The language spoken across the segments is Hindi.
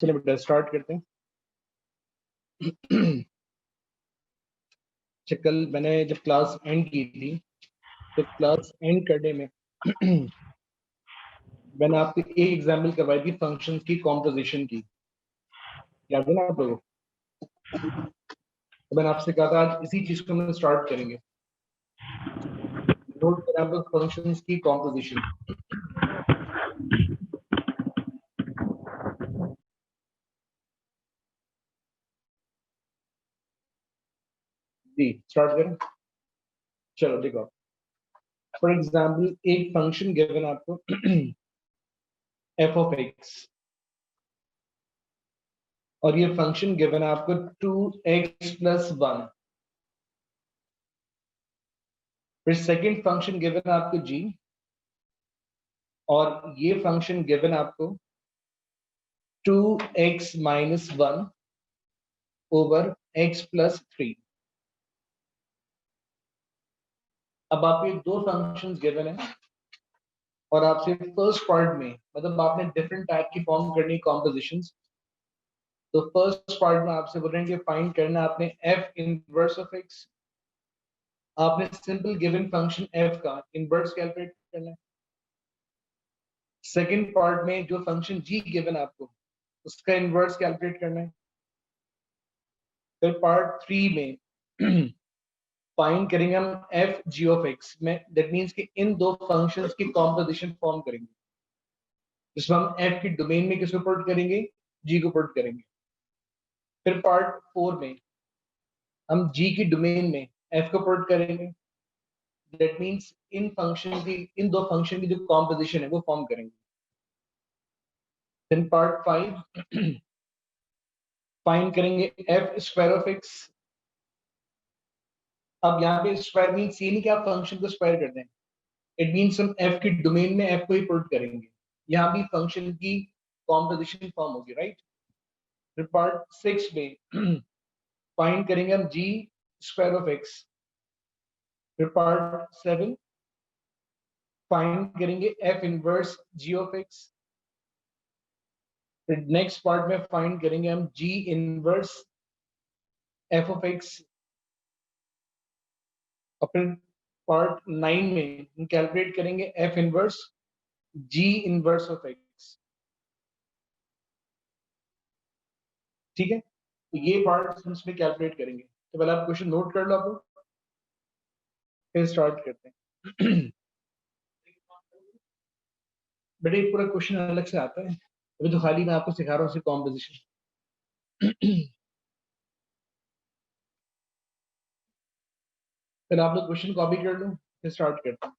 चलिए बेटा स्टार्ट करते हैं। कल मैंने जब क्लास एंड की थी तो क्लास एंड करने में मैंने आपको एक एग्जाम्पल करवाई थी फंक्शंस की कॉम्पोजिशन की। याद है ना आप लोगों को? तो मैंने आपसे कहा था आज इसी चीज को हम स्टार्ट करेंगे। नोट करें आप लोग फंक्शंस की कॉम्पोजिशन। जी स्टार्ट करें। चलो देखो, फॉर एग्जाम्पल एक फंक्शन गिवन आपको एफ ऑफ एक्स, और ये फंक्शन गिवन है आपको 2x+1। फिर सेकंड फंक्शन गिवन है आपको g, और ये फंक्शन गिवन आपको 2x-1 ओवर x+3। अब आप ये दो फंक्शंस गिवन है और आपसे फर्स्ट पार्ट में मतलब आपने डिफरेंट टाइप की फॉर्म करनी कॉम्पोजिशंस। तो फर्स्ट पार्ट में आपसे बोल रहे हैं कि फाइंड करना आपने f इनवर्स ऑफ x। आपने सिंपल गिवन फंक्शन f का इनवर्स कैलकुलेट करना है। सेकंड पार्ट में जो फंक्शन g गिवन आपको उसका इनवर्स कैलकुलेट करना है। फिर पार्ट 3 में फाइंड करेंगे हम एफ जी ऑफ एक्स में। दैट मींस कि इन दो फंक्शंस की कॉम्पोजिशन फॉर्म करेंगे, जिसमें हम एफ की डोमेन में किसको पुट करेंगे, जी को पुट करेंगे। फिर पार्ट 4 में हम जी की डोमेन में एफ को पुट करेंगे। दैट मींस इन दो फंक्शन की जो कॉम्पोजिशन है वो फॉर्म करेंगे। देन पार्ट 5 फाइंड करेंगे एफ स्क्वायर ऑफ एक्स। अब यहाँ पे स्क्वायर मींस ये नहीं कि आप फंक्शन को स्क्वायर कर दें, इट मींस हम एफ की डोमेन में एफ को ही पुट करेंगे। यहाँ भी फंक्शन की कॉम्पोजिशन फॉर्म होगी, राइट। फिर पार्ट 6 में फाइंड करेंगे हम जी स्क्वायर ऑफ एक्स। फिर पार्ट 7 फाइंड करेंगे f inverse g of x. फिर नेक्स्ट पार्ट में फाइंड करेंगे हम g inverse f of x. और फिर पार्ट 9 में हम कैलकुलेट करेंगे f inverse g inverse of x. ठीक है, तो ये पार्ट हम इसमें कैलकुलेट करेंगे। तो पहले आप क्वेश्चन नोट कर लो आप लोग, फिर स्टार्ट करते हैं। बेटे पूरा क्वेश्चन अलग से आता है, अभी तो खाली मैं आपको सिखा रहा हूँ कॉम्पोजिशन। फिर आप लोग क्वेश्चन कॉपी कर लो, फिर स्टार्ट करते हैं।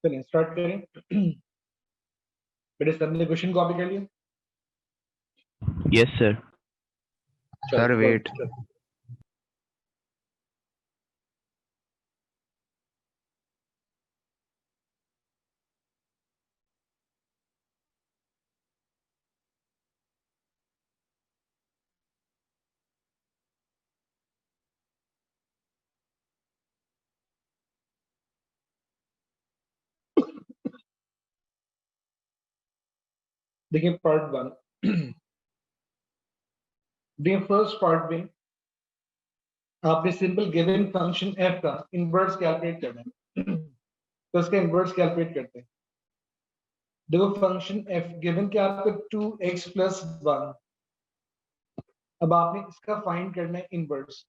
चलिए स्टार्ट करें। बेटे सबने क्वेश्चन कॉपी कर लिया? Yes, sir. चलो Sir, wait. चलो। देखिए पार्ट 1। देखिए फर्स्ट पार्ट में आपने सिंपल गिवन फंक्शन एफ का इनवर्स कैलकुलेट करना है। तो उसका इनवर्स कैलकुलेट करते हैं। देखो फंक्शन एफ गिवन क्या आपको 2x+1। अब आपने इसका फाइंड करना है इनवर्स।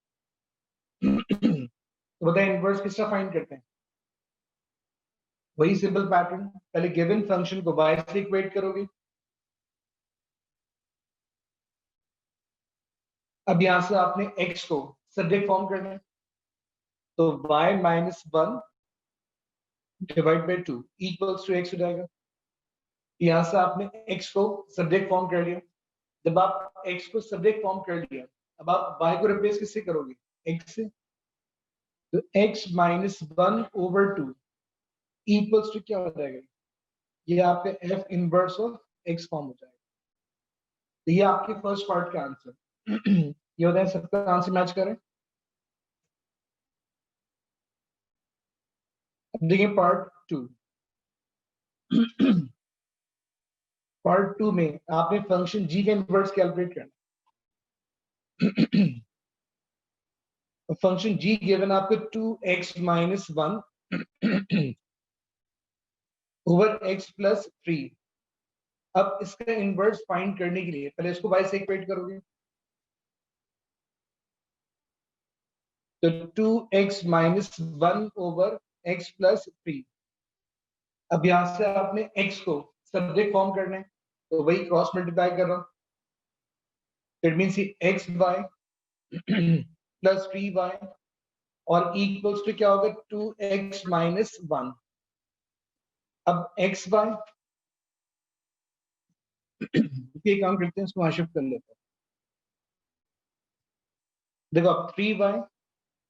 तो बताए इनवर्स किसका फाइंड करते हैं? वही सिंपल पैटर्न, पहले गिवन फंक्शन को y से इक्वेट करोगे। अब यहां से आपने x को सब्जेक्ट फॉर्म करना है, तो y-1 divide by 2 equals to x हो जाएगा। यहां से आपने x को सब्जेक्ट फॉर्म कर लिया, जब आप x को सब्जेक्ट फॉर्म कर लिया, अब आप y को रिप्लेस किससे करोगे? x से। तो x माइनस 1/2 इक्वल्स टू क्या हो जाएगा? ये आपका f inverse of x form हो जाएगा। तो ये आपके फर्स्ट पार्ट का आंसर। ये होता है, सबका आंसर मैच करें। अब देखिए पार्ट 2। पार्ट 2 में आपने फंक्शन g का इनवर्स कैलकुलेट करना। फंक्शन g गिवन आपको 2x minus 1 over x plus 3। अब इसका इनवर्स फाइंड करने के लिए पहले इसको y से इक्वेट करोगे, तो 2x minus 1 over x plus 3। अब यहां से आपने x को सब्जेक्ट फॉर्म करना है, तो वही क्रॉस मल्टीप्लाई कर रहा हूं। It means x y plus 3y और इक्वल्स टू क्या होगा? 2x minus 1। अब एक्स वाई ये काम करते हैं, इसको वहां शिफ्ट कर लेते हैं। देखो अब 3y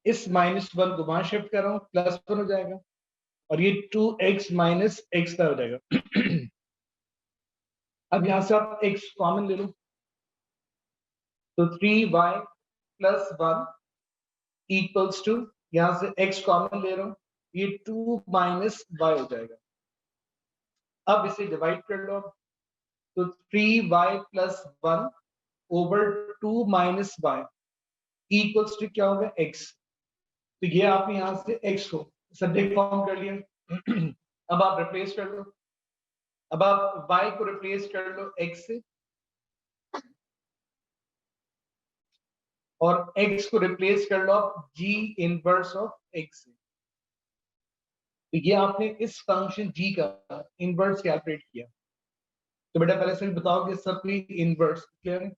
इस माइनस 1 को वहां शिफ्ट कर रहा हूं, प्लस 1 हो जाएगा और ये 2x माइनस x का हो जाएगा। अब यहां से आप x कॉमन ले लो, तो 3y प्लस 1 इक्वल्स टू, यहां से x कॉमन ले रहा हूं, ये 2 माइनस y हो जाएगा। अब इसे डिवाइड कर लो, तो 3y plus 1 over 2 minus y equals to क्या होगा? x। तो ये आपने यहां से x को सब्जेक्ट फॉर्म कर लिया। अब आप रिप्लेस कर लो, अब आप y को रिप्लेस कर लो x से और x को रिप्लेस कर लो आप g इनवर्स ऑफ x से। तो ये आपने इस फंक्शन g का इनवर्स कैलकुलेट किया। तो बेटा पहले से बताओ कि सबकी इनवर्स क्लियर है?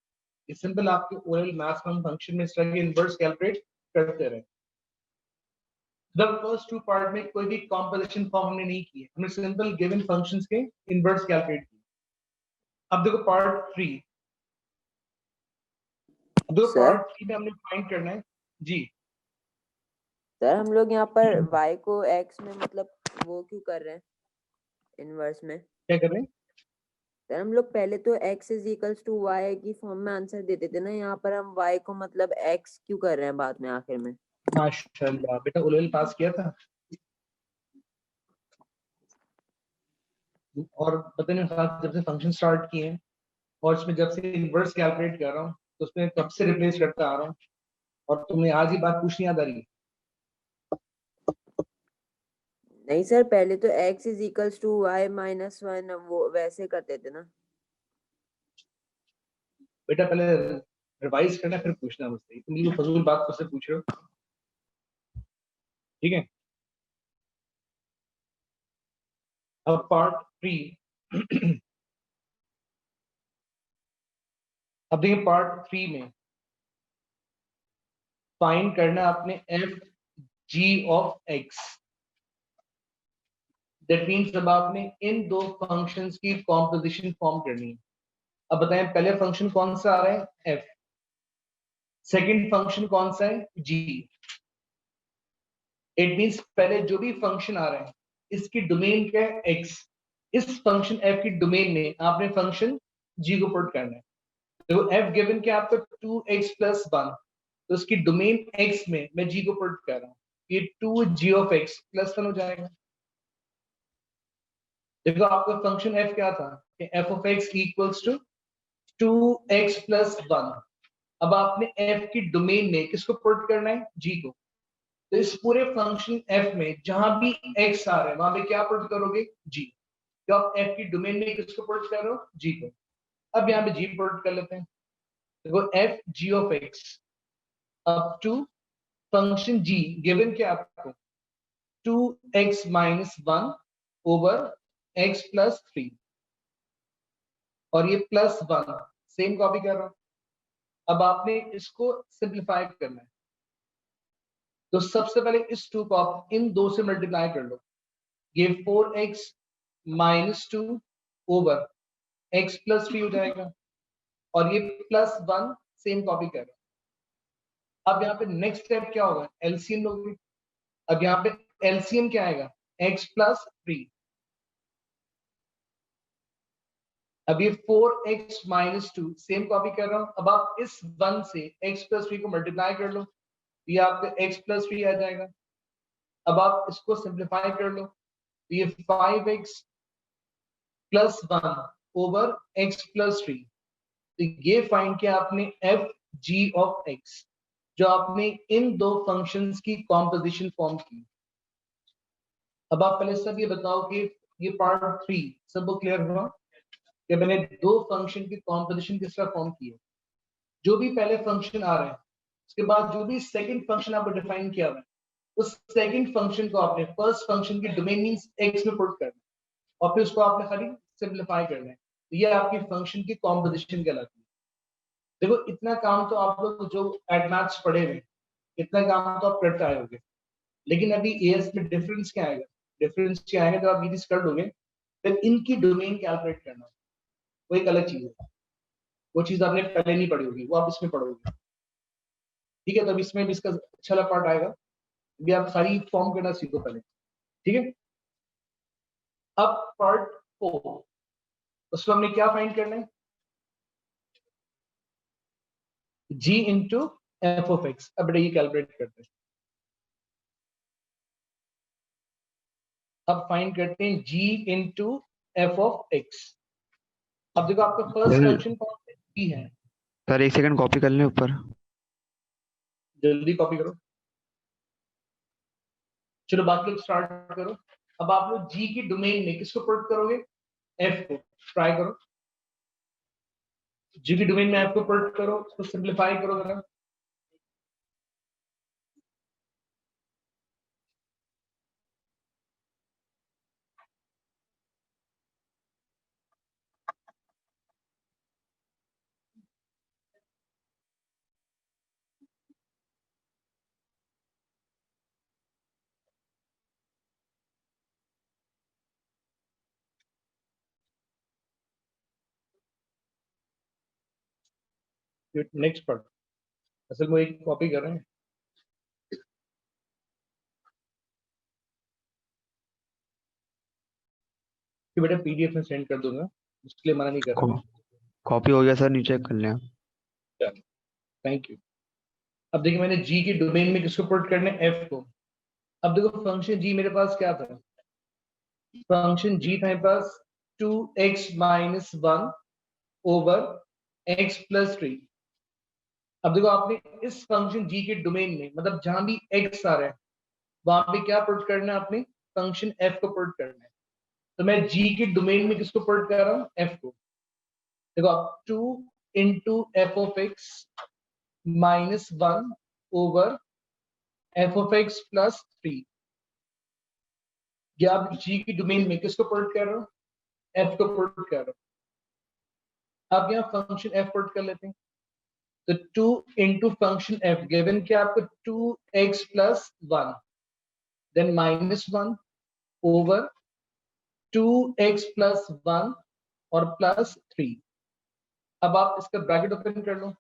ये सिंपल आपके ओरल मैथ्स में फंक्शन में इस तरह के इनवर्स कैलकुलेट करते रहे। द फर्स्ट टू पार्ट में कोई भी कॉम्पोजिशन फॉर्म हमने नहीं की है, हमने सिंपल गिवन फंक्शंस के इनवर्स कैलकुलेट किए। अब देखो पार्ट 3। देखो सर पार्ट 3 में हमने फाइंड करना है जी। सर हम लोग यहाँ पर y को x में मतलब वो क्यों कर रहे हैं इनवर्स में? क्या कर रहे हैं सर हम लोग पहले तो x is equals to y की फॉर्म में आंसर देते थे ना, यहाँ पर हम y को मतलब x क्यों कर रहे हैं बाद में आखिर में? माशाल्लाह बेटा ओरल पास किया था और पता नहीं खास जब से फंक्शन स्टार्ट किए हैं और इसमें जब से इनवर्स कैलकुलेट कर रहा हूँ तो उसमें कब से रिप्लेस करता आ रहा हूँ और तुम्हें आज ही बात पूछनी याद आ रही है। नहीं सर पहले तो x is equals to y minus 1 वो वैसे करते थे ना। बेटा पहले रिवाइज करना फिर पूछना मुझसे, तुम ये फजूल बात मुझसे पूछ रहे हो, ठीक है? अब पार्ट 3। अब देखिए पार्ट 3 में फाइंड करना आपने F G of x. That means अब आपने इन दो फंक्शंस की कॉम्पोजिशन फॉर्म करनी है। अब बताएं पहले फंक्शन कौन सा आ रहा है? एफ। सेकंड फंक्शन कौन सा है? जी। इट मीन्स पहले जो भी फंक्शन आ रहा है इसकी डोमेन क्या है? एक्स। इस फंक्शन एफ की डोमेन में आपने फंक्शन जी को पुट करना है। तो एफ गिवन क्या आपका 2x प्लस 1, तो इसकी डोमेन x में मैं g को पुट कर रहा हूँ, ये 2g ऑफ x प्लस 1 हो जाएगा। देखो आपका फंक्शन f क्या था? f of x equals to 2x plus 1। अब आपने f की डोमेन में किसको पुट करना है? g को। तो इस पूरे फंक्शन f में जहां भी x आ रहा है वहां पे क्या पुट करोगे? g। तो आप f की डोमेन में किसको पुट कर रहे हो? g को। अब यहाँ पे g पुट कर लेते हैं। देखो f g of x up to function g given क्या आपको? 2x minus 1 over x plus 3 और ये प्लस 1 सेम कॉपी कर रहा हूं। अब आपने इसको सिंप्लीफाई करना है, तो सबसे पहले इस 2 को आप इन 2 से मल्टीप्लाई कर लो, ये 4x minus 2 over x plus 3 हो जाएगा। और ये +1 सेम कॉपी कर रहा हूं। अब यहाँ पे नेक्स्ट स्टेप क्या होगा, एलसीएम लोगे। अब यहाँ पे एलसीएम क्या आएगा, x + 3। अब ये 4x - 2 सेम कॉपी कर रहा हूं। अब आप इस 1 से x + 3 को मल्टीप्लाई कर लो, ये आपका x + 3 आ जाएगा। अब आप इसको सिंप्लीफाई कर लो, ये 5x + 1 ओवर x + 3। तो ये फाइंड किया आपने एफ जी ऑफ x, जो आपने इन दो फंक्शंस की कॉम्पोजिशन फॉर्म की। अब आप पहले सब ये बताओ कि ये पार्ट 3 सबको क्लियर हुआ कि मैंने दो फंक्शन की कॉम्पोजिशन किस तरह फॉर्म की है। जो भी पहले फंक्शन आ रहे हैं, उसके बाद जो भी सेकंड फंक्शन आपको डिफाइन किया हुआ है, उस सेकंड फंक्शन को आपने फर्स्ट फंक्शन की डोमेन मींस x में पुट करना है और फिर उसको आपने खाली सिंप्लीफाई करना है। तो ये आपकी फंक्शन की कॉम्पोजिशन कहलाती है। देखो इतना काम तो आप लोग जो एड मैथ्स पढ़े हुए, इतना काम तो आप करते आए होंगे, लेकिन अभी एएस में डिफरेंस क्या आएगा, डिफरेंस क्या आएगा जब आप ये चीज कर लोगे, फिर इनकी डोमेन कैलकुलेट करना वो एक अलग चीज है। वो चीज आपने पहले नहीं पढ़ी होगी, वो आप इसमें पढ़ोगे। ठीक है, तो अब इसमें भी इसका अच्छा वाला पार्ट आएगा, भी आप सारी फॉर्म करना सीखो पहले। ठीक है, अब पार्ट 4, उसमें हमने क्या फाइंड करना है, g into F of x. अब ये कैलकुलेट करते हैं। अब फाइंड करते हैं g into F of x. अब देखो आपका फर्स्ट फंक्शन कौन सा g है, सर एक सेकंड कॉपी कर लें ऊपर। जल्दी कॉपी करो। चलो बाकी लोग स्टार्ट करो। अब आप लोग g की डोमेन में किसको पुट करोगे, f को। ट्राई करो, g की डोमेन में f को पुट करो, उसको सिंप्लीफाई करो जरा। नेक्स्ट पार्ट, असल में एक कॉपी कर रहे हैं कि बेटा पीडीएफ में सेंड कर दूंगा, इसके लिए मना नहीं कर रहा मैं। कॉपी हो गया सर, नीचे कर लें। चलो थैंक यू। अब देखिए मैंने g की डोमेन में किसको पुट करना है, f को। अब देखो फंक्शन g मेरे पास क्या था, फंक्शन g था मेरे पास 2x - 1 ओवर x + 3। अब देखो आपने इस फंक्शन g के डोमेन में, मतलब जहां भी x आ रहा है वहां पे क्या पुट करना है, आपने फंक्शन f को पुट करना है। तो मैं g के डोमेन में किसको पुट कर रहा हूँ, f को। देखो आप 2 into F of x -1 over F of x + 3। या आप g की डोमेन में किसको पुट कर रहे हो, f को पुट कर रहे हो। अब यहाँ फंक्शन f पुट कर लेते हैं। तो 2 इंटू फंक्शन f गिवन क्या आपको 2x + 1 देन -1 ओवर 2x + 1 और +3। अब आप इसका ब्रैकेट ओपन कर लो,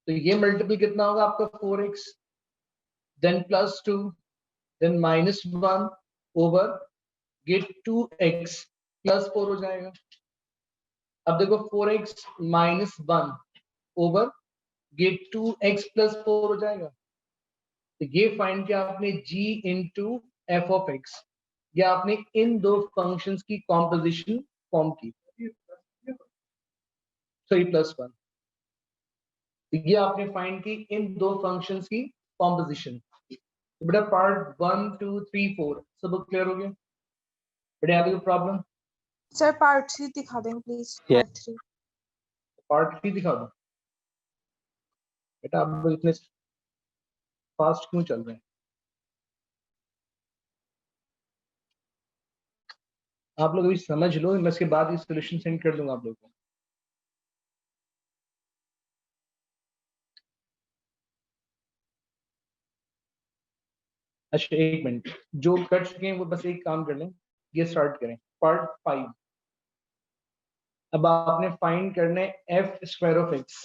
तो ये मल्टीपल कितना होगा आपका 4x देन +2 देन -1 ओवर ये 2x + 4 हो जाएगा। अब देखो 4x - 1 ओवर ये 2x + 4 हो जाएगा। तो ये फाइंड किया आपने g into F of x, या आपने इन दो फंक्शंस की कॉम्पोजिशन फॉर्म की, सॉरी +1। तो ये आपने फाइंड की इन दो फंक्शंस की कॉम्पोजिशन। तो बेटा पार्ट 1 2 3 4 सब क्लियर हो गया बेटा, आगे कोई प्रॉब्लम। सर पार्ट 3 दिखा दें प्लीज। पार्ट 3 दिखा दो बेटा, आप लोग इतने फास्ट क्यों चल रहे हैं, आप लोग अभी समझ लो, मैं इसके बाद ये सॉल्यूशन सेंड कर दूंगा आप लोगों को। अच्छा एक मिनट, जो कर चुके हैं वो बस एक काम कर लें, ये स्टार्ट करें पार्ट 5। अब आपने फाइंड करना है एफ स्क्वायर ऑफ एक्स,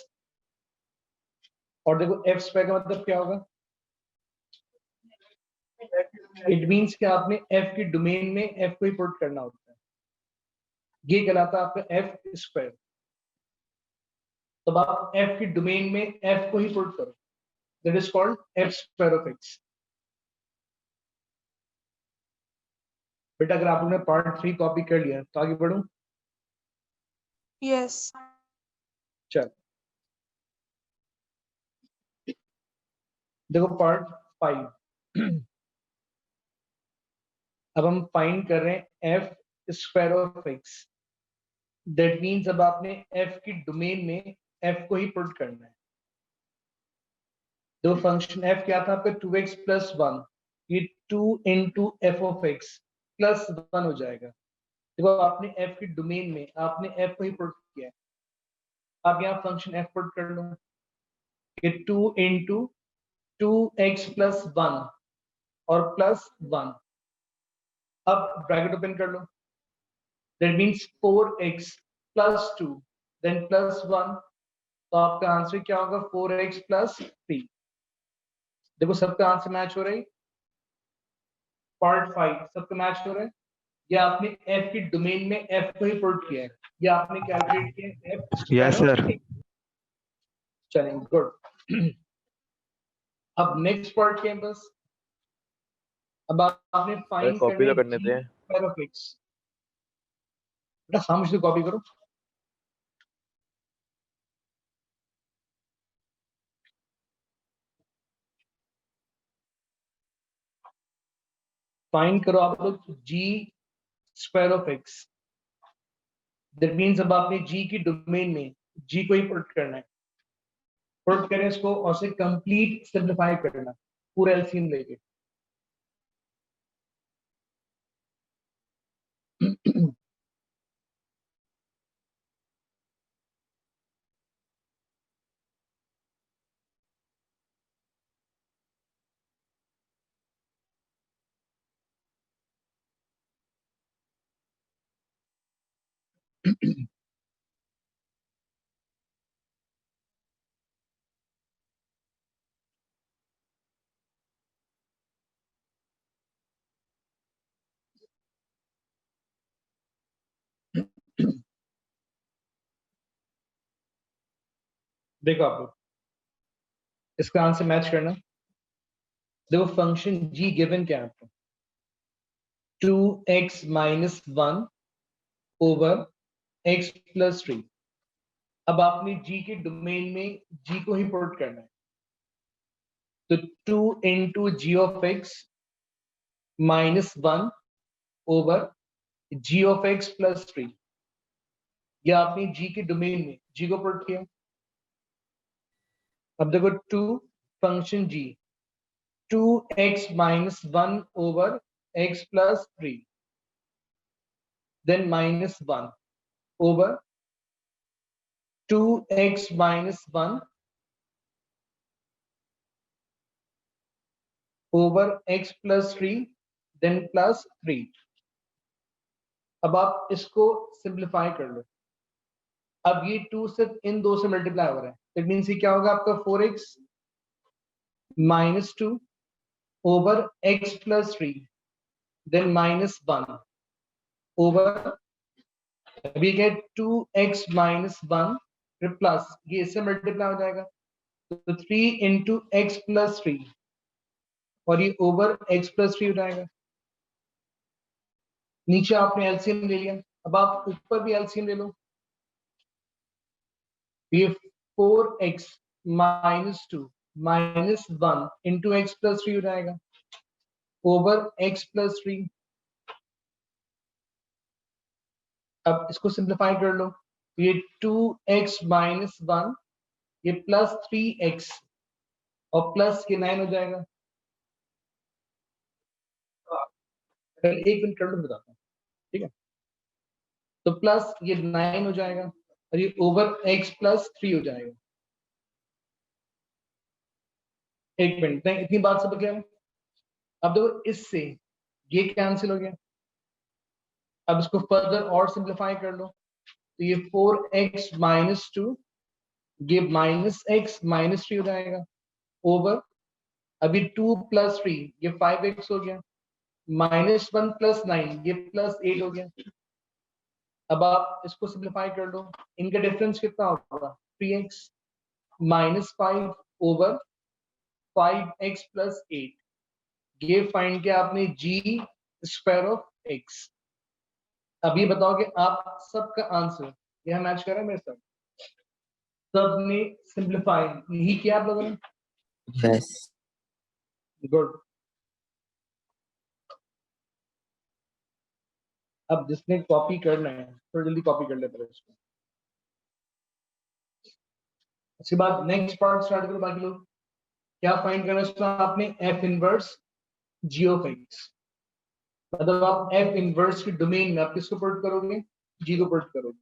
और देखो एफ स्क्वायर का मतलब क्या होगा, इट मींस कि आपने एफ की डोमेन में एफ को ही पुट करना होता है, ये कहलाता है आपका एफ स्क्वायर। तब आप एफ की डोमेन में एफ को ही पुट करो, that is called F square of x. बेटा अगर आप लोगों ने पार्ट 3 कॉपी कर लिया तो आगे बढ़ूं? Yes. चल देखो पार्ट 5, अब हम फाइंड कर रहे हैं F square of x, that means अब आपने एफ की डोमेन में एफ को ही पुट करना है। तो फंक्शन एफ क्या था आपका 2x + 1, ये 2 × f ऑफ x + 1 हो जाएगा। देखो आपने एफ की डोमेन में आपने एफ को ही पुट किया है, आप यहाँ फंक्शन एफ पुट कर लो, ये 2 × 2x + 1 और +1, अब ब्रैकेट ओपन कर लो, दैट मींस 4x + 2 देन +1, तो आपका आंसर क्या होगा 4x + 3। देखो सबका आंसर मैच हो रहा है, पार्ट 5 सबका मैच हो रहा है। ये आपने f की डोमेन में f को ही पुट किया है, ये आपने कैलकुलेट किया है f yes square sir. Of x। चलें गुड। अब नेक्स्ट पार्ट क्या है, बस अब आपने फाइंड कॉपी तो करना करने है थे। g square of x। बेटा खामोश से कॉपी करो। फाइंड करो आप लोग g square of x, that means अब आपने g की डोमेन में g को ही पुट करना है, पुट करें इसको और से कंप्लीट सिंपलीफाई करना पूरा एलसीएम लेके। देखो आप लोग इसका आंसर मैच करना। देखो फंक्शन g गिवन क्या है आपको, 2x - 1 ओवर x + 3। अब आपने g के डोमेन में g को ही पुट करना है, तो 2 × g of x - 1 over g of x + 3, या आपने g के डोमेन में g को पुट किया। अब देखो 2 function g 2x - 1 over x + 3 then -1 over 2x - 1 over x + 3 then +3। अब आप इसको सिंप्लीफाई कर लो, अब ये 2 सिर्फ इन दो से मल्टीप्लाई हो रहा है, इट मींस ये क्या होगा आपका 4x - 2 over x + 3 then -1 over, अभी क्या 2x - 1 फिर प्लस, ये इससे मल्टीप्लाई हो जाएगा, तो 3 × x + 3 और ये ओवर x + 3 हो जाएगा। नीचे आपने एलसीएम ले लिया, अब आप ऊपर भी एलसीएम ले लो, ये 4x - 2 - 1 × x + 3 हो जाएगा ओवर x + 3। अब इसको सिंप्लीफाई कर लो, ये 2x - 1 ये +3x और प्लस के 9 हो जाएगा। एक मिनट कर लो, बताता हूँ, ठीक है। तो प्लस ये 9 हो जाएगा और ये ओवर x + 3 हो जाएगा। एक मिनट, नहीं इतनी बात सब क्या है। अब देखो इससे ये कैंसिल हो गया, अब इसको फर्दर और सिंप्लीफाई कर लो, तो ये 4x माइनस 2, ये माइनस x माइनस 3 हो जाएगा ओवर, अभी 2 प्लस 3 ये 5x हो गया, माइनस 1 प्लस 9 ये प्लस 8 हो गया। अब आप इसको सिंप्लीफाई कर लो, इनका डिफरेंस कितना होगा 3x minus 5 over 5x plus 8, ये फाइंड किया आपने g स्क्वायर ऑफ x। अब ये बताओ कि आप सबका आंसर यह मैच कर रहा है मेरे साथ, सबने सिंप्लीफाई यही किया आप लोगों ने? Yes good. अब जिसने कॉपी करना है थोड़ा जल्दी कॉपी कर लेते हैं इसको, उसके बाद नेक्स्ट पार्ट स्टार्ट करो। बाकी लोग क्या फाइंड करना है इसमें आपने? F inverse g of x, मतलब आप एफ इनवर्स की डोमेन में आप किसको पुट करोगे? जी को पुट करोगे।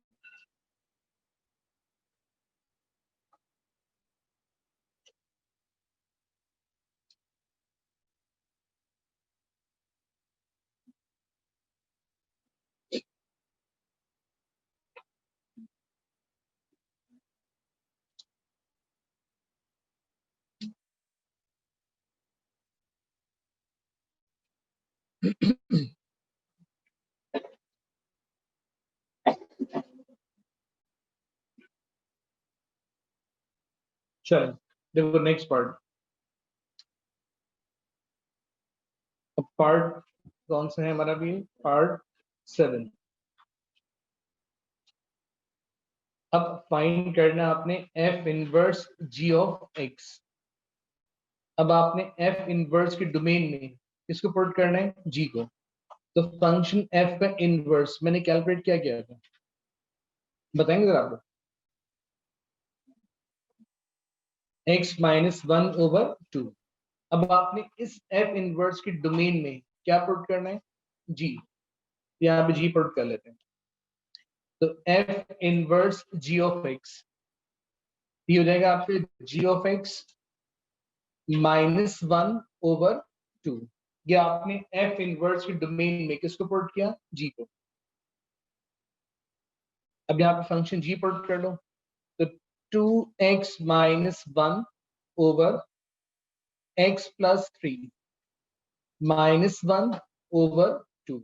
चलो देखो नेक्स्ट पार्ट, अब पार्ट कौन सा है हमारा? भी पार्ट 7। अब फाइंड करना है आपने f inverse g of x. अब आपने एफ इनवर्स के डोमेन में किसको पुट करना है? जी को। तो फंक्शन एफ का इनवर्स मैंने कैलकुलेट क्या किया था, बताएंगे जरा आप? X minus 1 over 2। अब आपने इस एफ इनवर्स के डोमेन में क्या पुट करना है? जी। यहाँ पे जी पुट कर लेते हैं, तो f inverse g of x ये हो जाएगा आपके g of x minus 1 over 2। ये आपने एफ इनवर्स के डोमेन में किसको पुट किया? जी को। अब यहाँ पे फंक्शन जी पुट कर लो, तो 2x minus 1 over x plus 3 minus 1 over 2।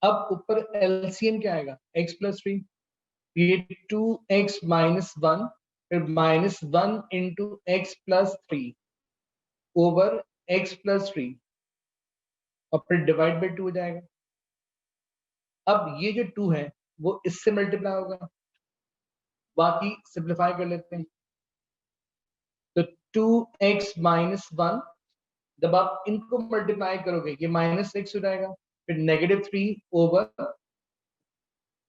अब ऊपर एलसीएम क्या आएगा? x प्लस 3, ये 2x माइनस 1 फिर minus 1 into x plus 3 over x plus 3 और फिर डिवाइड बाई 2 हो जाएगा। अब ये जो 2 है वो इससे मल्टीप्लाई होगा, बाकी सिंप्लीफाई कर लेते हैं। तो 2x माइनस 1 जब आप इनको मल्टीप्लाई करोगे ये माइनस एक्स हो जाएगा, फिर नेगेटिव 3 ओवर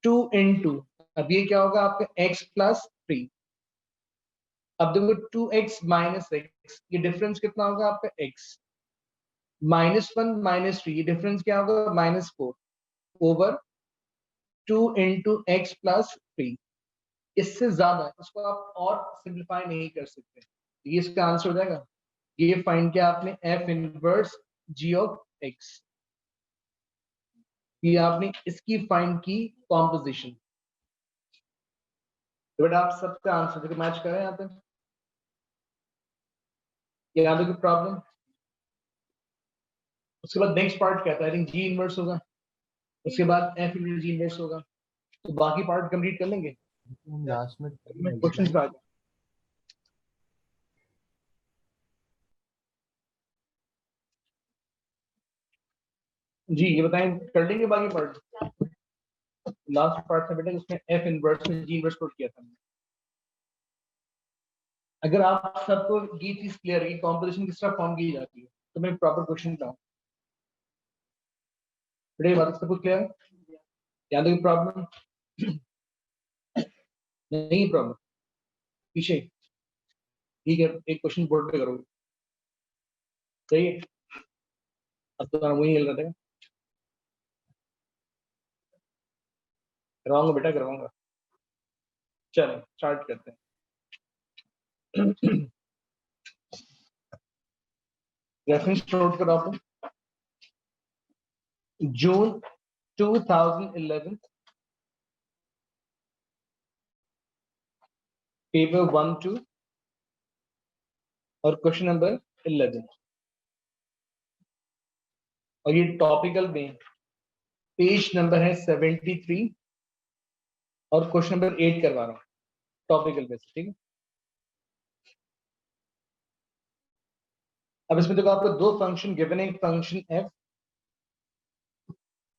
2 इंटू, अब ये क्या होगा आपका x प्लस 3। अब देखो 2x माइनस एक्स ये डिफरेंस कितना होगा आपका? x माइनस 1 माइनस 3 ये डिफरेंस क्या होगा? Minus 4 over 2 into x plus 3। इससे ज्यादा इसको आप और सिंप्लीफाई नहीं कर सकते, ये इसका आंसर हो जाएगा। ये फाइंड किया आपने f inverse g of x, ये आपने इसकी फाइंड की कॉम्पोजिशन। तो बेटा आप सबका आंसर देखो मैच करें यहाँ पे, ये याद होगी प्रॉब्लम। उसके बाद नेक्स्ट पार्ट क्या था? आई थिंक जी इनवर्स होगा, उसके बाद एफ इनवर्स जी इनवर्स होगा, तो बाकी पार्ट कंप्लीट कर लेंगे। लास्ट में क्वेश्चंस पे आ जाओ। जी ये बताएं, कर लेंगे बाकी पार्ट? लास्ट पार्ट था बेटा उसमें एफ इनवर्स में जी इनवर्स पुट किया था। अगर आप सबको ये चीज क्लियर है कि कॉम्पोजिशन किस तरह फॉर्म की जाती है तो मैं प्रॉपर क्वेश्चन लाऊं। बेटा ये बात सबको क्लियर है? याद है प्रॉब्लम? नहीं प्रॉब्लम पीछे, ठीक है एक क्वेश्चन बोर्ड पे करोगे, सही है? अब तो वही हिल रहा था, करवाऊंगा बेटा करवाऊंगा। चलो स्टार्ट करते हैं। रेफरेंस नोट करो आप। जून 2011 पेपर 1 2 और क्वेश्चन नंबर 11, और ये टॉपिकल में पेज नंबर है 73 और क्वेश्चन नंबर 8 करवा रहा हूँ टॉपिकल में से, ठीक है। अब इसमें देखो आपको दो फंक्शन गिवन है, एक फंक्शन f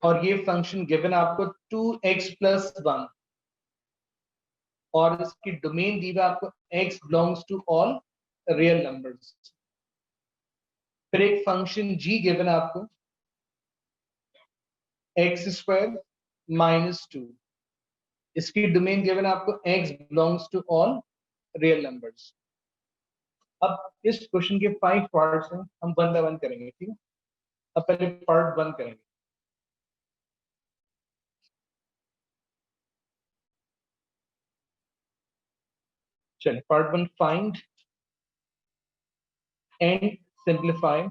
और ये फंक्शन गिवन आपको 2x + 1 और इसकी डोमेन दी हुई आपको x belongs to all real numbers. फिर एक फंक्शन g गिवन आपको x² - 2, इसकी डोमेन गिवन आपको x belongs to all real numbers. अब इस क्वेश्चन के 5 पार्ट्स हैं, हम वन बाय वन करेंगे, ठीक है। अब पहले पार्ट 1 करेंगे। चलिए part 1, find and simplify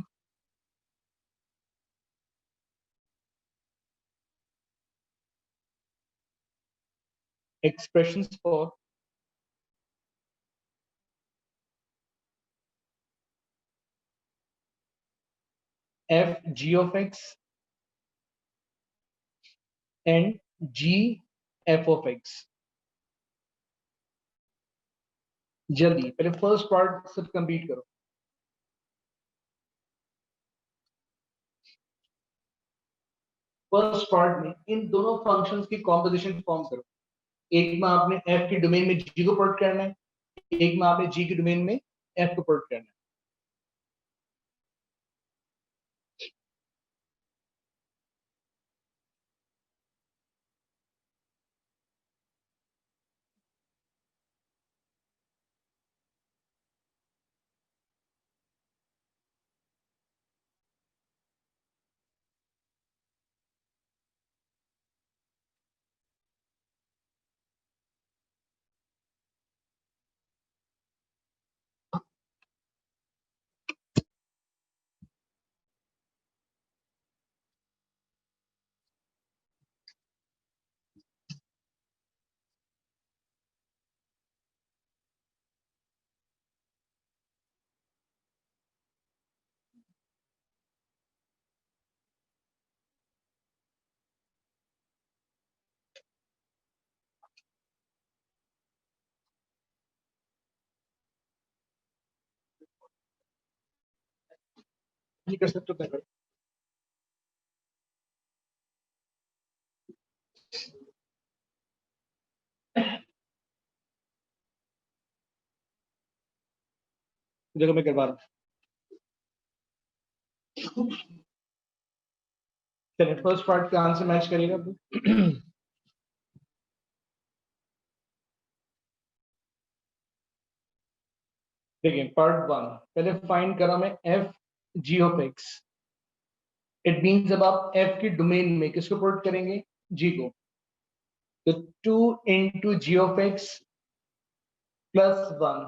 expressions for f g of x and g f of x। जल्दी पहले फर्स्ट पार्ट सब कंप्लीट करो। फर्स्ट पार्ट में इन दोनों फंक्शंस की कॉम्पोजिशन फॉर्म करो। एक में आपने f की डोमेन में g को पुट करना है, एक में आपने g की डोमेन में f को पुट करना है। ये कर सकते हो, मैं करो। देखो मैं करवा रहा हूँ। चलिए फर्स्ट पार्ट का आंसर मैच करेगा। देखिए पार्ट 1 पहले फाइंड करा मैं f g of x। It means जब आप f की डोमेन में किसको पुट करेंगे, g को, तो 2 into g of x + 1,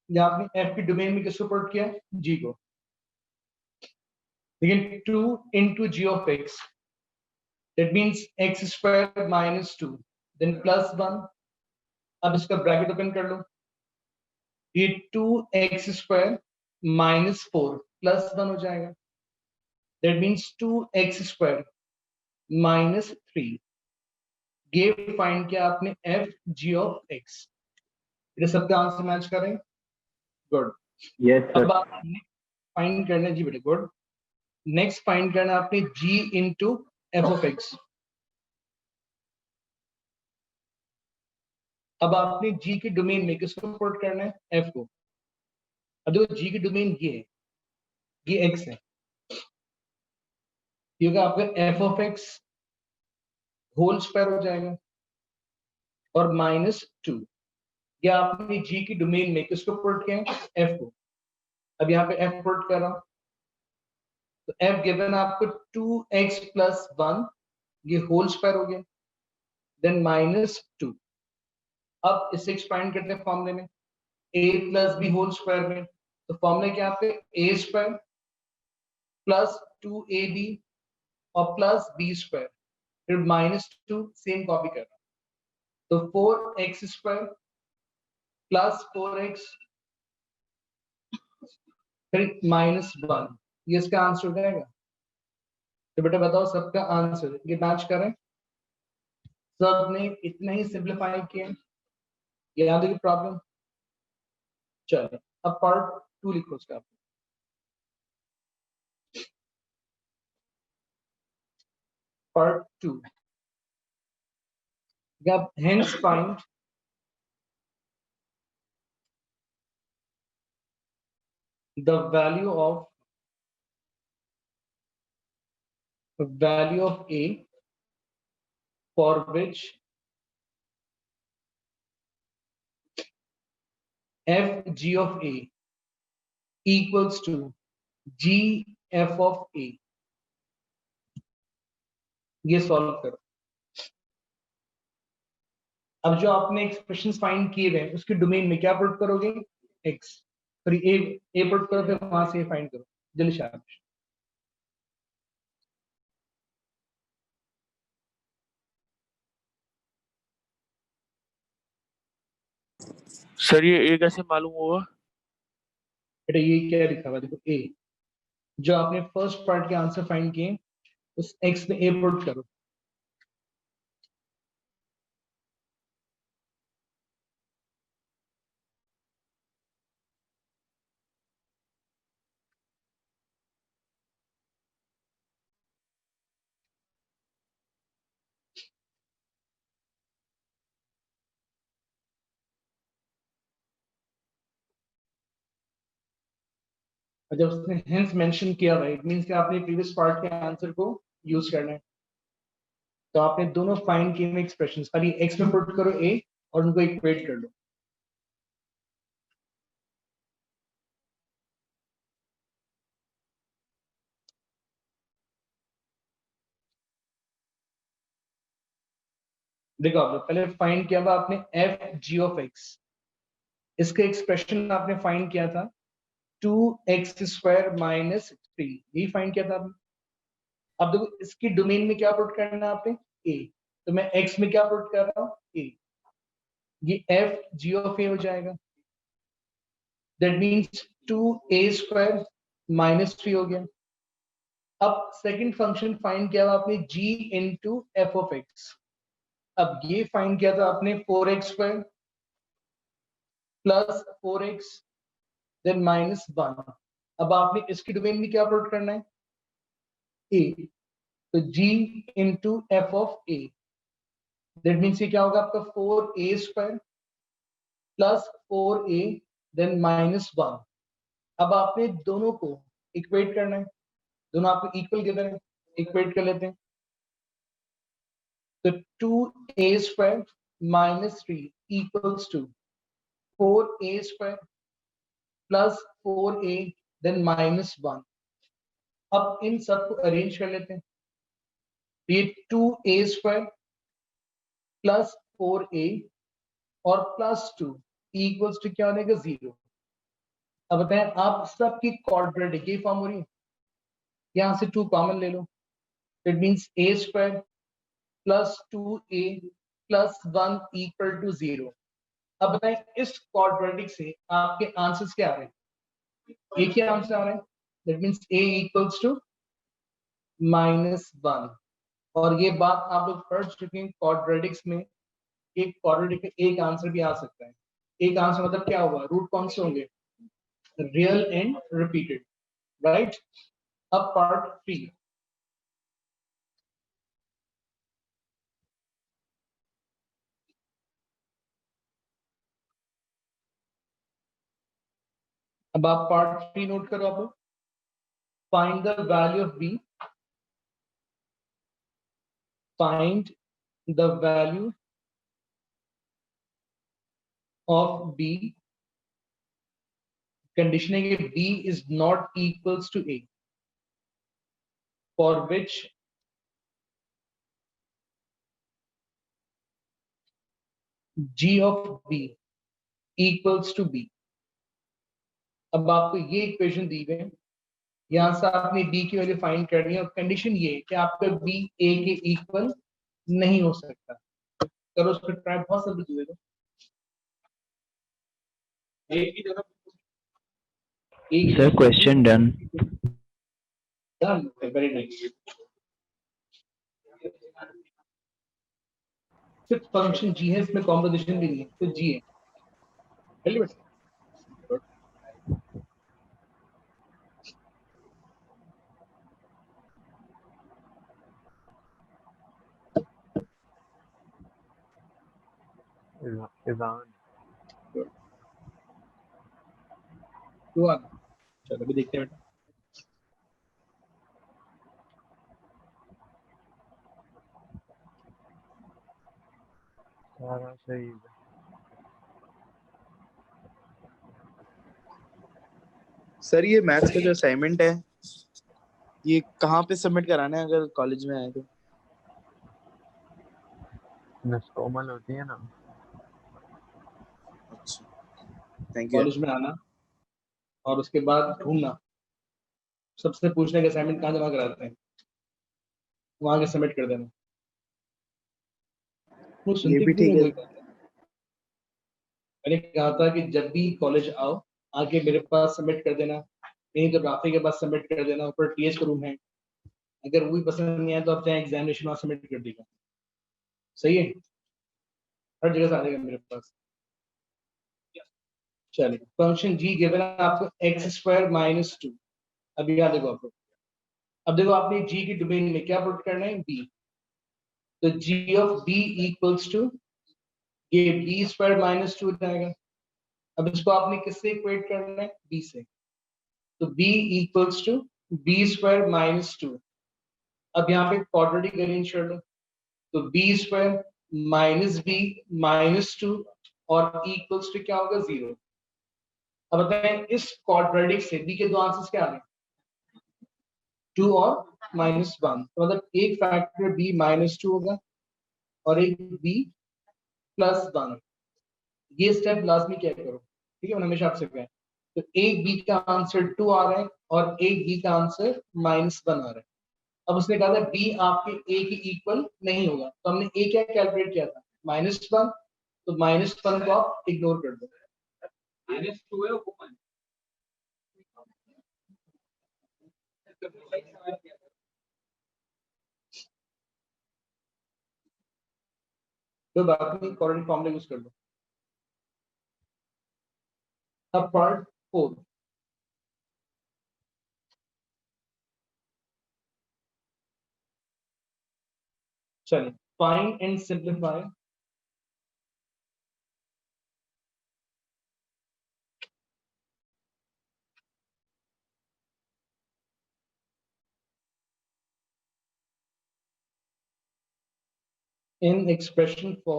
या आपने f की डोमेन में किसको पुट किया, g को। लेकिन 2 into g of x, that means x² - 2 then +1। अब इसका ब्रैकेट ओपन कर लो, ये 2x² - 4 +1 हो जाएगा, that means 2x² - 3। ये फाइंड किया आपने f g of x। ये सबका आंसर मैच करें, गुड। यस अब सर। आपने फाइंड करना है जी बेटे, गुड। नेक्स्ट फाइंड करना है आपने g into f of x। अब आपने g की डोमेन में किसको पुट करना है, f को। अब देखो g की डोमेन ये है, ये x है, ये होगा आपका f of x whole square हो जाएगा और -2। या आपने g की डोमेन में किसको पुट किया, f को। अब यहाँ पे f पुट कर रहा हूं, तो f गिवन आपको 2x + 1, ये होल स्क्वायर हो गया, देन -2। अब इसे एक्सपेंड करते हैं फॉर्मूले में, a + b होल स्क्वायर में, तो फॉर्मूला क्या आपके a² + 2ab और +b², फिर -2 सेम कॉपी कर रहा हूं, तो 4x² प्लस 4x फिर -1, ये इसका आंसर हो जाएगा। तो बेटा बताओ सबका आंसर ये मैच करें, सब ने इतना ही सिंप्लीफाई किया, याद है प्रॉब्लम। चलो अब पार्ट 2 लिखो उसका। Part 2. Hence find the value of A for which f g of A equals to g f of A। ये सॉल्व करो। अब जो आपने एक्सप्रेशंस फाइंड किए हैं उसके डोमेन में क्या पुट करोगे, x, फिर a पुट करो, फिर वहां से फाइंड करो। जल्दी शाबाश। सर ये ए कैसे मालूम हुआ? बेटा ये क्या लिखा हुआ देखो, a जो आपने फर्स्ट पार्ट के आंसर फाइंड किए उस x में a पुट करो। जब उसने हेंस मेंशन किया भाई, इट मींस कि आपने प्रीवियस पार्ट के आंसर को यूज करना है। तो आपने दोनों फाइंड किए हुए एक्सप्रेशंस खाली x में पुट करो a और उनको इक्वेट कर लो। देखो आप पहले फाइंड किया था आपने f g of x, इसका एक्सप्रेशन आपने फाइंड किया था 2x स्क्वायर माइनस 3, यही फाइंड किया था आपने। अब देखो इसकी डोमेन में क्या पुट करना है आपने, a, तो मैं x में क्या पुट कर रहा हूँ a, ये f g of a हो जाएगा। That means 2a square minus 3 हो गया। अब सेकंड फंक्शन फाइंड किया था आपने g into F of x. अब ये फाइंड किया था आपने 4x square plus 4x then -1। अब आपने इसकी डोमेन में क्या पुट करना है, a, तो g into F of a। That means ये क्या होगा आपका 4a square plus 4a then -1। अब आपने दोनों को इक्वेट करना है, दोनों आपको इक्वल गिवन है, इक्वेट कर लेते हैं। तो 2a square minus 3 equals to 4a square plus 4a then -1। अब इन सबको अरेंज कर लेते हैं। ये 2a स्क्वायर प्लस 4a और प्लस 2 इक्वल्स टू क्या बनेगा 0। अब बताएं आप सबकी क्वाड्रेटिक ये फॉर्म हो रही है, यहां से 2 कॉमन ले लो, it means a square plus 2a plus 1 equal to 0। अब बताएं इस क्वाड्रेटिक से आपके आंसर्स क्या आ रहे हैं, एक ही आंसर आ रहा है, that means a equals to -1। और ये बात आप लोग पढ़ चुके हैं क्वाड्रेटिक्स में, एक क्वाड्रेटिक में एक आंसर भी आ सकता है। एक आंसर मतलब क्या होगा, रूट कौन से होंगे, रियल एंड रिपीटेड, राइट। अब पार्ट 3, अब आप पार्ट 3 नोट करो। आप find the value of b, find the value of b, condition है कि b is not equals to a, for which g of b equals to b। अब आपको ये इक्वेशन दी गई है, यहां से आपने b की वैल्यू फाइंड करनी है और कंडीशन ये है कि आपका b a के इक्वल नहीं हो सकता। करो उसको ट्राई, बहुत सिंपल चीज है। एक ही जगह एक Sir, question done. done. Very nice. सिर्फ फंक्शन जी है, इसमें कॉम्पोजिशन भी नहीं है, तो जी है। चलिए बेटा। तो आना, चलो अभी देखते हैं बेटा। सारा सही सर ये मैथ्स का जो असाइनमेंट है ये कहाँ पे सबमिट कराना है अगर कॉलेज में आए तो? कोमल होती है ना। अच्छा, थैंक यू। कॉलेज में आना और उसके बाद ढूंढना, सबसे पूछने के असाइनमेंट कहाँ जमा कराते हैं, वहां के सबमिट कर देना। वो ये सुनते भी क्यों ठीक नहीं है। कोई? मैंने कहा था कि जब भी कॉलेज आओ आके मेरे पास सबमिट कर देना, नहीं तो राफी के पास सबमिट कर देना, ऊपर टीएच का रूम है। अगर वो भी पसंद नहीं आया तो आप चाहे एग्जामिनेशन वहां सबमिट कर दीजिएगा, सही है? हर जगह से आ जाएगा मेरे पास। चलिए, फंक्शन जी गिवन है आपको एक्स स्क्वायर माइनस 2। अब याद देखो आपको, अब देखो आपने जी की डोमेन में क्या पुट करना है, बी। तो जी ऑफ बी इक्वल्स टू ये बी स्क्वायर माइनस 2 जाएगा। अब इसको आपने किससे इक्वेट करना है, बी से। तो b इक्वल्स टू बी स्क्वायर माइनस 2। अब यहाँ पे क्वाड्रेटिक अरेंज कर लो, तो b square minus b minus 2 और इक्वल्स टू क्या होगा, 0। अब बताएं इस क्वाड्रेटिक से b के दो आंसर्स क्या आ गए, 2 और -1। तो मतलब एक फैक्टर b -2 होगा और एक b +1। ये स्टेप लाजमी क्या करो, ठीक है, मैंने हमेशा आपसे कहा है। तो एक b का आंसर 2 आ रहा है और एक b का आंसर -1 आ रहा है। अब उसने कहा था b आपके a के इक्वल नहीं होगा, तो हमने a क्या कैलकुलेट किया था, -1। तो -1 को आप इग्नोर कर दो। -2 है वो तो बात नहीं, कॉर्डिनेट फॉर्मूला यूज कर दो। अब पार्ट 4, चलिए find and simplify in expression for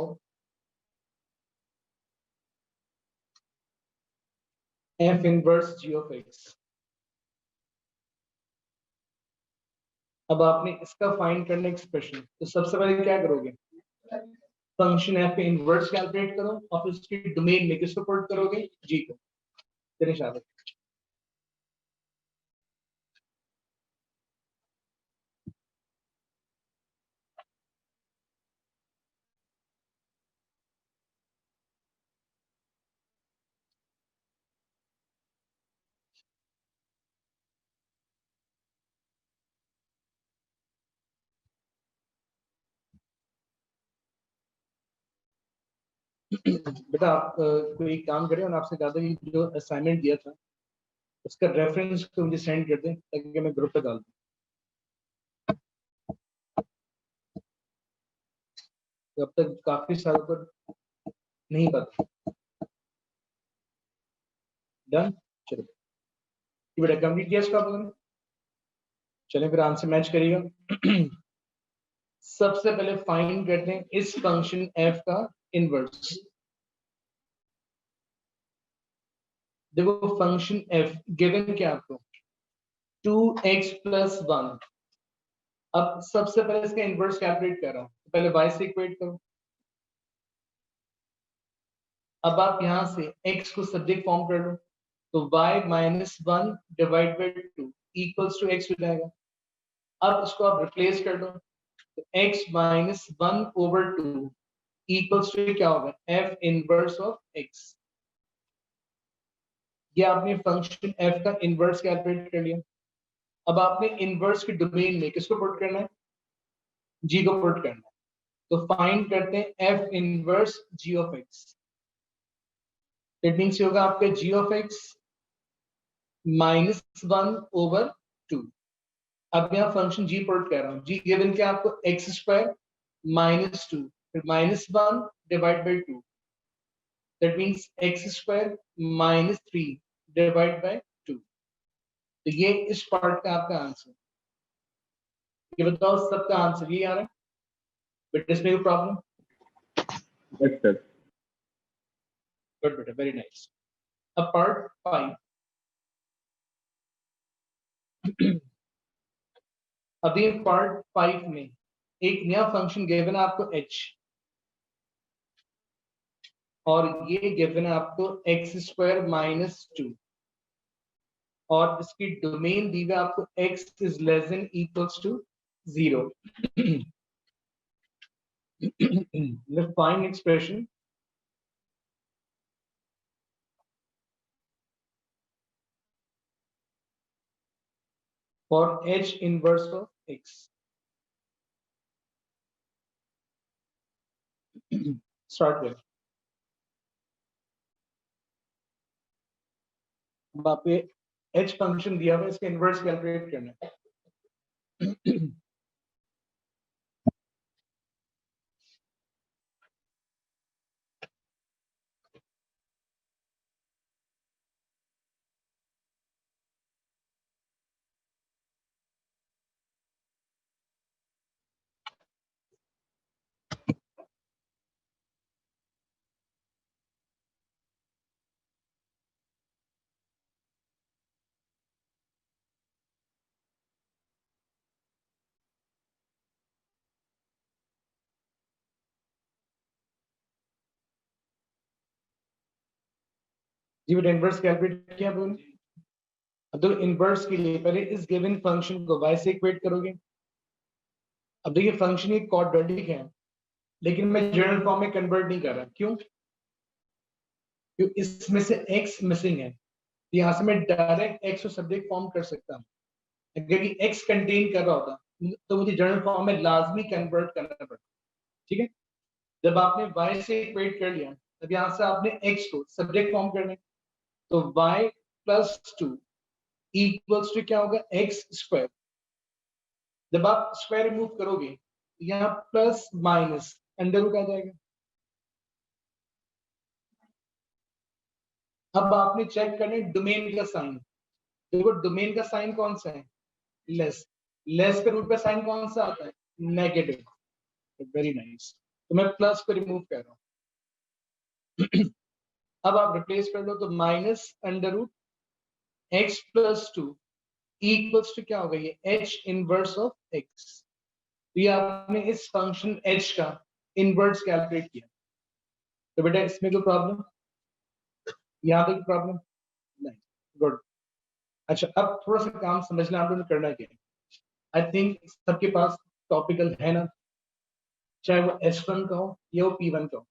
f inverse g of x। अब आपने इसका फाइंड करना एक्सप्रेशन, तो सबसे पहले क्या करोगे, फंक्शन f के इनवर्स कैलकुलेट करो और फिर उसकी डोमेन में किसको पुट करोगे, g को। चलिए शाबाश। बेटा आप कोई काम करें और आपसे कहा था कि जो असाइनमेंट दिया था उसका रेफरेंस को मुझे सेंड कर दें ताकि मैं ग्रुप पे डाल दूं। तो अब तक काफी सालों पर नहीं पता। डन, चलो ये बेटा कंप्लीट किया इसका आपने। चलिए फिर आंसर मैच करिएगा। सबसे पहले फाइंड करते हैं इस फंक्शन f का इनवर्स। देखो फंक्शन f गिवन क्या आपको, 2x + 1। अब सबसे पहले इसका इनवर्स कैलकुलेट कर रहा हूं, तो पहले y से इक्वेट करो। अब आप यहां से x को सब्जेक्ट फॉर्म कर लो, तो y -1 divide by 2 equals to x हो जाएगा। अब इसको आप रिप्लेस कर दो, तो x -1/2 इक्वल्स टू क्या होगा, f इनवर्स ऑफ x। ये आपने फंक्शन एफ का इनवर्स कैलकुलेट कर लिया। अब आपने इनवर्स के डोमेन में किसको पुट करना है, जी को पुट करना है। तो फाइंड करते हैं f inverse g of x. It means होगा आपका जी ऑफ एक्स -1/2। अब यहाँ फंक्शन जी पुट कर रहा हूँ, जी गिवन क्या आपको x² -2 फिर -1 divide by 2, that means x² -3 divide by 2। तो ये इस पार्ट का आपका आंसर। ये बताओ सबका आंसर ये आ रहा है, बट इसमें कोई प्रॉब्लम? Yes sir. गुड बेटा, वेरी नाइस। अब पार्ट 5। अभी पार्ट 5 में एक नया फंक्शन गिवन है आपको h, और ये गिवन है आपको x² -2, और इसकी डोमेन दी हुई है आपको x is less than equals to 0। Let's find expression for h inverse of x. Start with. अब आप ये h फंक्शन दिया हुआ है, इसका इनवर्स कैलकुलेट करना है। जी बेटा, इनवर्स कैलकुलेट किया आपने? अब तो इनवर्स के लिए पहले इस गिवन फंक्शन को y से इक्वेट करोगे। अब देखिए फंक्शन ये क्वाड्रेटिक है, लेकिन मैं जनरल फॉर्म में कन्वर्ट नहीं कर रहा। क्यों? क्योंकि इसमें से x मिसिंग है। यहाँ से मैं डायरेक्ट x को सब्जेक्ट फॉर्म कर सकता हूँ। अगर ये x कंटेन कर रहा होता तो मुझे जनरल फॉर्म में लाजमी कन्वर्ट करना पड़ता। ठीक है, जब आपने y से इक्वेट कर लिया, तब यहाँ से आपने x को सब्जेक्ट फॉर्म करना है। तो y + 2 इक्वल्स टू क्या होगा, x²। जब आप स्क्वायर रिमूव करोगे, यहाँ प्लस माइनस अंडर रूट आ जाएगा। अब आपने चेक करना है डोमेन का साइन। देखो डोमेन का साइन कौन सा है, लेस। लेस के रूट पे साइन कौन सा आता है, नेगेटिव। Very nice. तो मैं प्लस को रिमूव कर रहा हूँ। अब आप रिप्लेस कर लो, तो -√x + 2 इक्वल्स टू क्या होगा, ये h इनवर्स ऑफ x। तो ये आपने इस फंक्शन h का इनवर्स कैलकुलेट किया। तो बेटा इसमें कोई प्रॉब्लम, यहाँ पे प्रॉब्लम नहीं? गुड। अच्छा, अब थोड़ा सा काम समझना आप लोगों ने करना क्या है। आई थिंक सबके पास टॉपिकल है ना, चाहे वो S1 का हो या वो P1 का हो।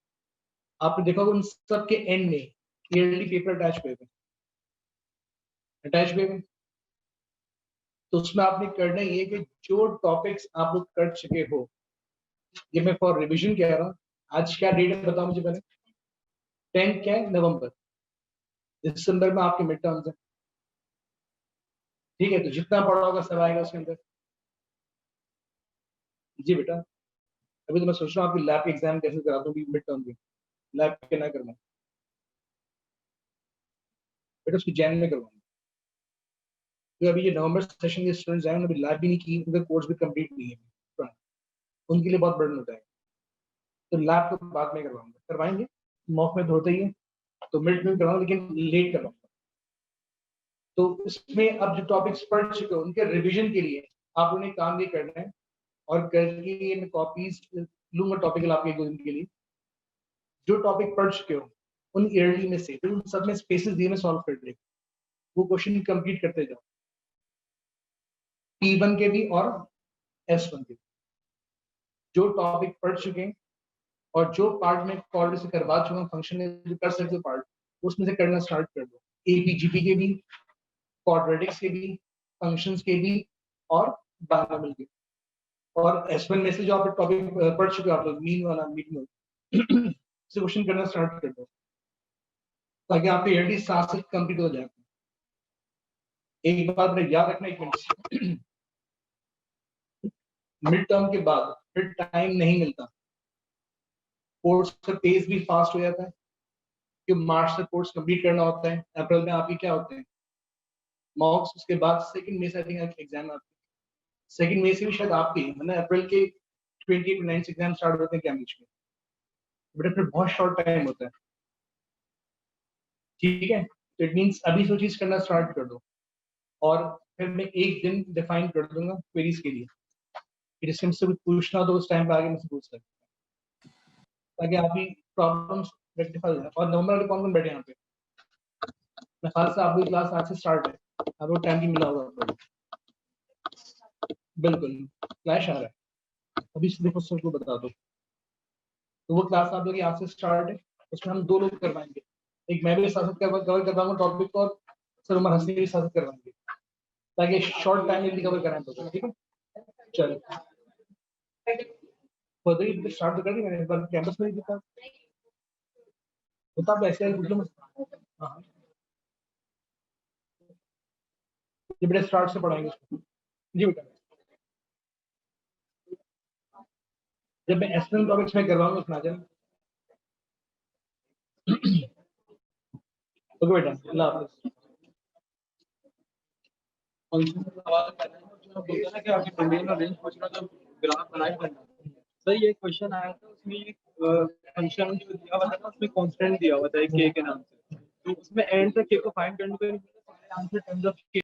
आपने देखा होगा उन सबके एंड में क्लियरली पेपर अटैच हुए, तो उसमें आपने करना ये कि जो टॉपिक्स आप लोग कर चुके हो, ये मैं फॉर रिवीजन कह रहा हूँ। आज क्या डेट है बताओ मुझे पहले। 10 क्या है, नवंबर। दिसंबर में आपके मिड टर्म्स है। ठीक है, तो जितना पढ़ा होगा सब आएगा उसके अंदर। जी बेटा, अभी तो मैं सोच रहा हूँ आपकी लैब के एग्जाम कैसे करा दूंगी मिड टर्म के। लैब के ना करना बेटा, उसकी जैन में करवाऊंगा। तो अभी ये नवंबर सेशन के स्टूडेंट्स आए, उन्होंने लैब भी नहीं की, उनका कोर्स भी कंप्लीट नहीं है, उनके लिए बहुत बर्डन होता है। तो लैब तो बाद में करवाऊंगा, करवाएंगे, मॉक में तो होता ही है। तो मिड में करवाऊंगा, लेकिन लेट करवाऊंगा। तो इसमें अब जो टॉपिक्स पढ़ चुके हो उनके रिवीजन के लिए आप उन्हें काम ये करना है, और करके ये मैं कॉपीज लूंगा टॉपिकल आपके दो दिन के लिए। जो टॉपिक पढ़ चुके हो उन ईयरली में से, तो उन सब में स्पेसेस दिए में सॉल्व कर लेगा, वो क्वेश्चन कंप्लीट करते जाओ, P1 के भी और S1 के भी। जो टॉपिक पढ़ चुके हैं और जो पार्ट में ऑलरेडी से करवा चुका हूँ फंक्शन में, जो कर सकते हो पार्ट, उसमें से करना स्टार्ट कर दो। एपीजीपी के भी, क्वाड्रेटिक्स के भी, फंक्शंस के भी और बायनॉमियल के। और S1 में से जो आप टॉपिक पढ़ चुके हो आप लोग, मीन वाला मीन से क्वेश्चन करना स्टार्ट कर दो ताकि आपके एडी साथ साथ कंप्लीट हो जाए। एक बात मेरे याद रखना, एक मिनट, मिड टर्म के बाद फिर टाइम नहीं मिलता, कोर्स का पेस भी फास्ट हो जाता है कि मार्च तक कोर्स कंप्लीट करना होता है। अप्रैल में आपकी क्या होते हैं मॉक्स, उसके बाद सेकंड मई से आई थिंक एग्जाम आपके, सेकंड मई से भी शायद आपकी, मतलब अप्रैल के 28-29 एग्जाम स्टार्ट होते हैं कैम्ब्रिज में, बट फिर बहुत शॉर्ट टाइम होता है। ठीक है, तो इट मींस अभी सो चीज करना स्टार्ट कर दो और फिर मैं एक दिन डिफाइन कर दूंगा क्वेरीज के लिए, जिससे मुझसे कुछ पूछना हो तो उस टाइम पे आगे मुझसे पूछ सकते ताकि आपकी प्रॉब्लम्स रेक्टिफाई हो जाए। और नवंबर में कौन कौन बैठे यहाँ पे? मैं खास से आपकी क्लास आज से स्टार्ट है, आपको टाइम भी मिला होगा आपको। बिल्कुल फ्लैश आ रहा है अभी से, देखो सबको बता दो। तो वो क्लास आप लोग की आज से स्टार्ट है, उसमें हम 2 लोग करवाएंगे, एक मैं भी साथ कवर करवाऊंगा टॉपिक और सर उमर हसन भी साथ करवाएंगे ताकि शॉर्ट टाइम में कवर कराएं तो। ठीक है, चलो फर्दर स्टार्ट तो कर दी मैंने, एक बार कैंपस में ही दिखा होता आप ऐसे पूछ लो मुझसे। हाँ ये बेटा स्टार्ट से पढ़ाएंगे उसको। जी बेटा, जब मैं एक्सटर्नल टॉपिक्स में करवाऊंगा उसमें आ जाना। ओके बेटा, अल्लाह हाफिज़। सर ये क्वेश्चन आया था, उसमें फंक्शन जो दिया हुआ था ना, उसमें कांस्टेंट दिया हुआ था के के नाम से, तो उसमें एंड तक के को फाइंड करने के लिए आंसर टर्म्स ऑफ के